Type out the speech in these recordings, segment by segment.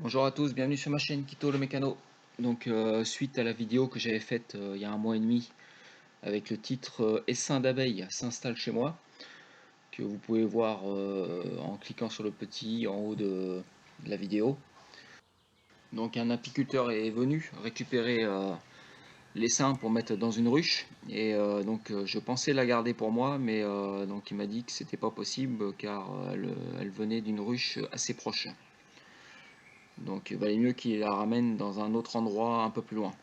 Bonjour à tous, bienvenue sur ma chaîne Quito le Mécano. Donc suite à la vidéo que j'avais faite il y a un mois et demi avec le titre Essaim d'abeilles s'installe chez moi, que vous pouvez voir en cliquant sur le petit en haut de la vidéo. Donc un apiculteur est venu récupérer l'essaim pour mettre dans une ruche et je pensais la garder pour moi, mais donc il m'a dit que c'était pas possible car elle venait d'une ruche assez proche. Donc il valait mieux qu'il la ramène dans un autre endroit un peu plus loin.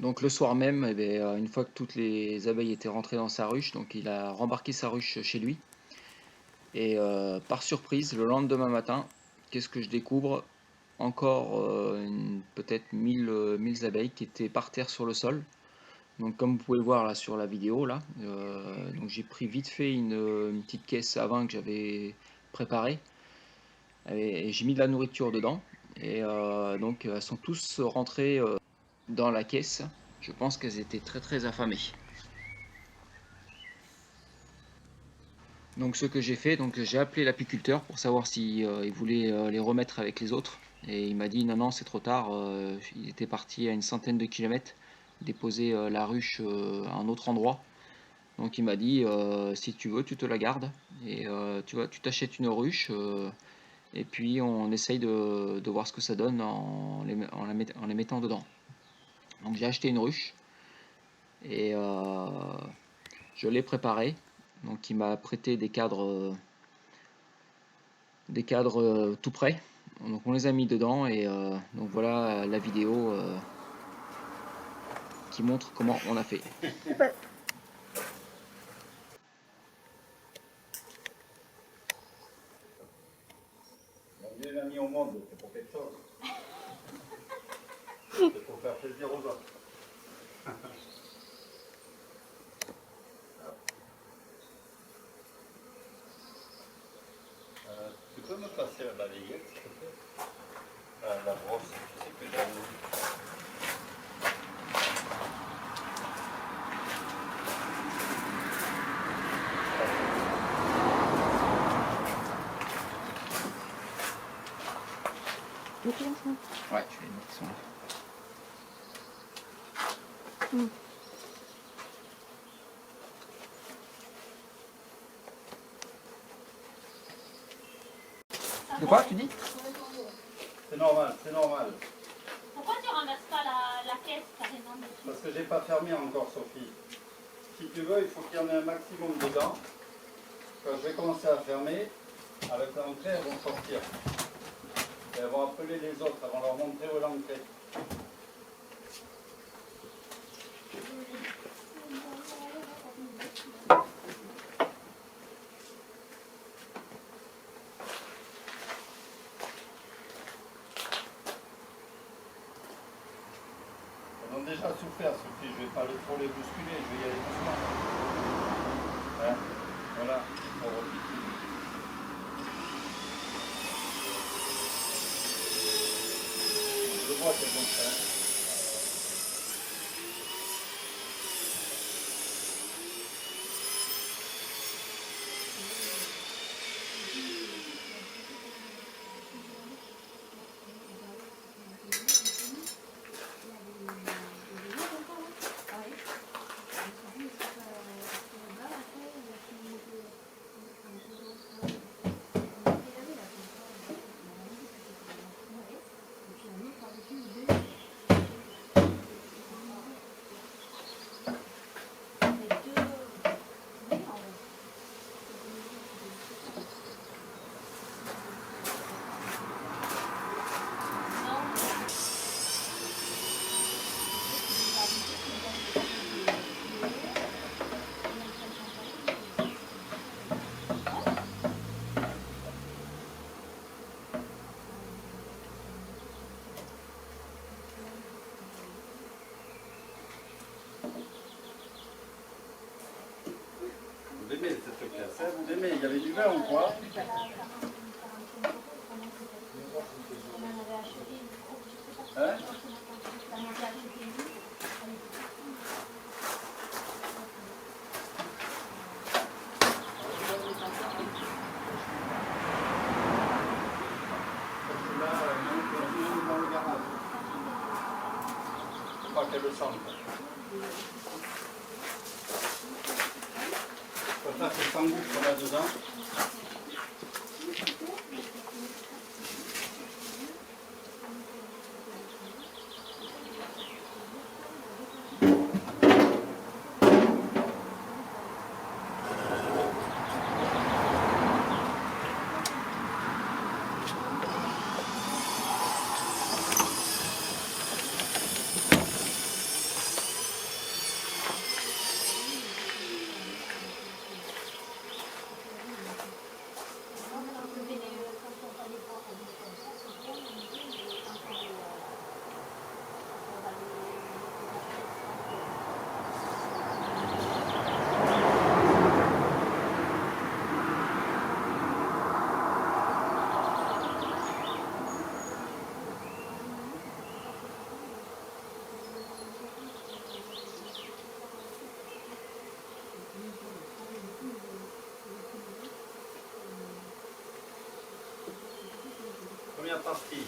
Donc le soir même, une fois que toutes les abeilles étaient rentrées dans sa ruche, donc il a rembarqué sa ruche chez lui. Et par surprise, le lendemain matin, qu'est-ce que je découvre? Encore peut-être 1000 abeilles qui étaient par terre sur le sol. Donc comme vous pouvez le voir là sur la vidéo, là, donc j'ai pris vite fait une petite caisse à vin que j'avais préparée. Et j'ai mis de la nourriture dedans. Et donc elles sont tous rentrées dans la caisse. Je pense qu'elles étaient très affamées. Donc ce que j'ai fait, donc j'ai appelé l'apiculteur pour savoir si il voulait les remettre avec les autres. Et il m'a dit non c'est trop tard. Il était parti à une centaine de kilomètres déposer la ruche à un autre endroit. Donc il m'a dit si tu veux tu te la gardes et tu vois tu t'achètes une ruche et puis on essaye de voir ce que ça donne en les mettant dedans. Donc j'ai acheté une ruche et je l'ai préparée. Donc il m'a prêté des cadres tout près. Donc on les a mis dedans et donc voilà la vidéo qui montre comment on a fait. On est déjà mis au monde, c'est pour quelque chose. C'est pour faire plaisir aux autres. Tu peux me passer la balayette, s'il te plaît? La brosse, je sais que j'en ai. Ouais, je vais les mettre qui sont là. De quoi tu dis? C'est normal, c'est normal. Pourquoi tu renverses pas la caisse carrément dessus? Parce que j'ai pas fermé encore, Sophie. Si tu veux, il faut qu'il y en ait un maximum dedans. Quand je vais commencer à fermer, avec l'entrée, elles vont sortir. Et elles vont appeler les autres, elles vont leur montrer où est l'entrée. Elles ont déjà souffert, Sophie. Je ne vais pas trop les bousculer, je vais y aller doucement. Hein? Voilà, pour repiquer. Je vois qu'elles ont faim. Vous aimez cette classe, hein? Vous aimez, il y avait du vin ou quoi? Hein? centre. Je préfère que ça s'engouffre là-dedans. Première partie.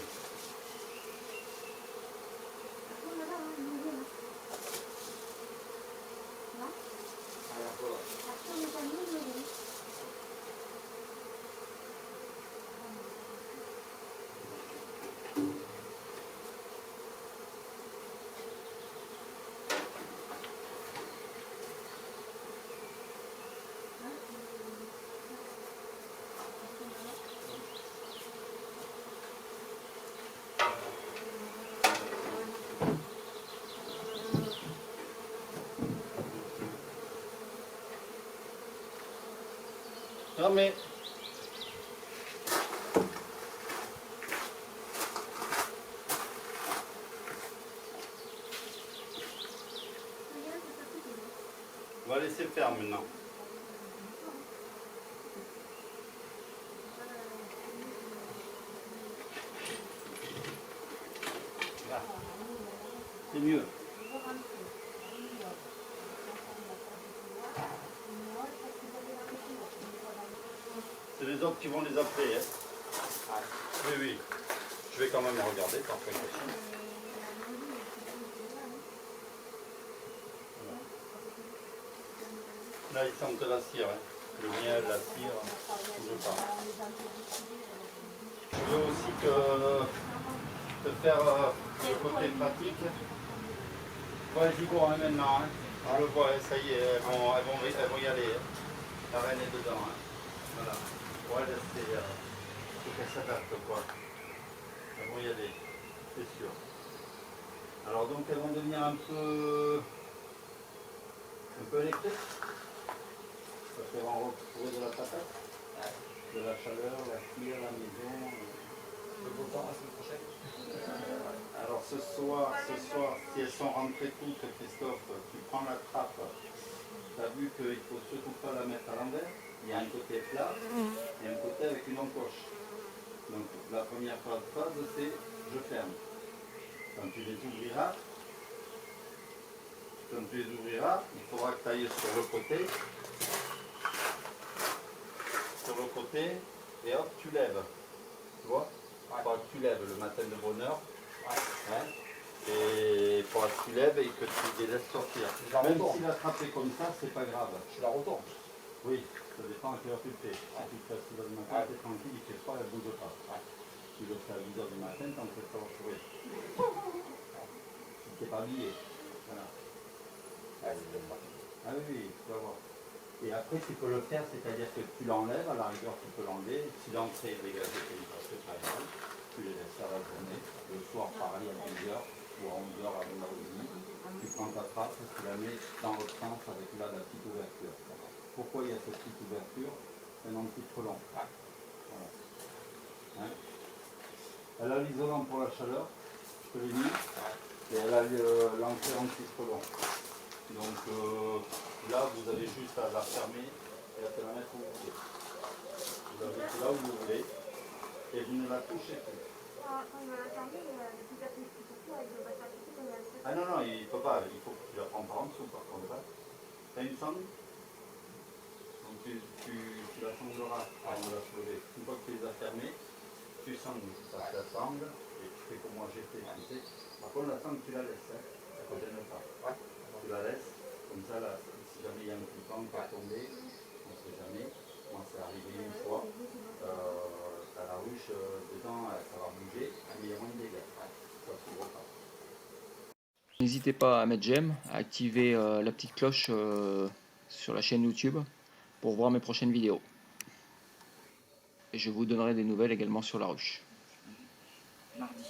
Non mais on va laisser faire maintenant. Là. C'est mieux. C'est les autres qui vont les appeler. Hein. Oui, oui. Je vais quand même regarder par précaution. Là, ils sentent la cire. Hein. Le miel, la cire, je pas. Je veux aussi te faire le côté pratique. Ouais, j'y vois hein, maintenant. Hein. Je le vois, ça y est, elles vont y aller. Hein. La reine est dedans. Hein. Voilà. Ouais, là, faut qu'elle s'adapte, quoi. Elles vont y aller, c'est sûr. Alors donc, elles vont devenir un peu électriques. Parce qu'elles vont retrouver de la patate, de la chaleur, la cire, la maison. Le beau temps la semaine prochaine. Alors ce soir, si elles sont rentrées toutes, Christophe, tu prends la trappe. Tu as vu qu'il ne faut surtout pas la mettre à l'envers. Il y a un côté plat et un côté avec une encoche. Donc la première phase, c'est je ferme. Quand tu les ouvriras, il faudra que tu ailles sur le côté. Et hop, tu lèves. Tu vois? Il faudra que tu lèves le matin de bonne heure. Hein, et il faudra que tu lèves et que tu les laisses sortir. Même si la trappe est comme ça, c'est pas grave. Je la retourne. Oui, ça dépend à quelle heure tu le fais. Si tu fais à 6 h du matin, tu es tranquille, il ne fait pas, elle ne bouge pas. Tu le fais à 10 h du matin, tu en fais pas retrouver. Tu n'es pas habillé. Voilà. Ah oui, oui, tu vas voir. Et après, tu peux le faire, c'est-à-dire que tu l'enlèves, à la rigueur, tu peux l'enlever. Si l'entrée est dégagée, c'est pas grave. Tu les laisses faire la journée. Le soir, pareil, à 10 h ou à 11 h, à 11 h. Tu prends ta trappe, tu la mets dans l'autre sens avec là la petite ouverture. Pourquoi il y a cette petite ouverture? C'est un anti-frelon. Voilà. Hein, elle a l'isolant pour la chaleur, je te l'ai mis, et elle a l'entrée anti-frelon. Donc là, vous avez juste à la fermer et à te la mettre où vous voulez. Vous la mettez là où vous voulez et vous ne la touchez plus. Ah non, non, il ne peut pas, il faut que tu la prends par en dessous par contre. Tu as une sangle? Donc tu la sangleras avant de la soulever. Une fois que tu les as fermées, tu sangles. Ça la sangle et tu fais comme moi j'ai fait. Par contre, la sangle, tu la laisses. Hein. prochaine fois. Ouais. Tu la laisses, comme ça, là, si jamais il y a un petit pan qui va tomber, on ne sait jamais. Moi, c'est arrivé une fois. T'as la ruche dedans, ça va bouger, mais il y a moins de dégâts. Ouais, ça s'ouvre pas. N'hésitez pas à mettre j'aime, à activer la petite cloche sur la chaîne YouTube pour voir mes prochaines vidéos. Et je vous donnerai des nouvelles également sur la ruche. Mardi.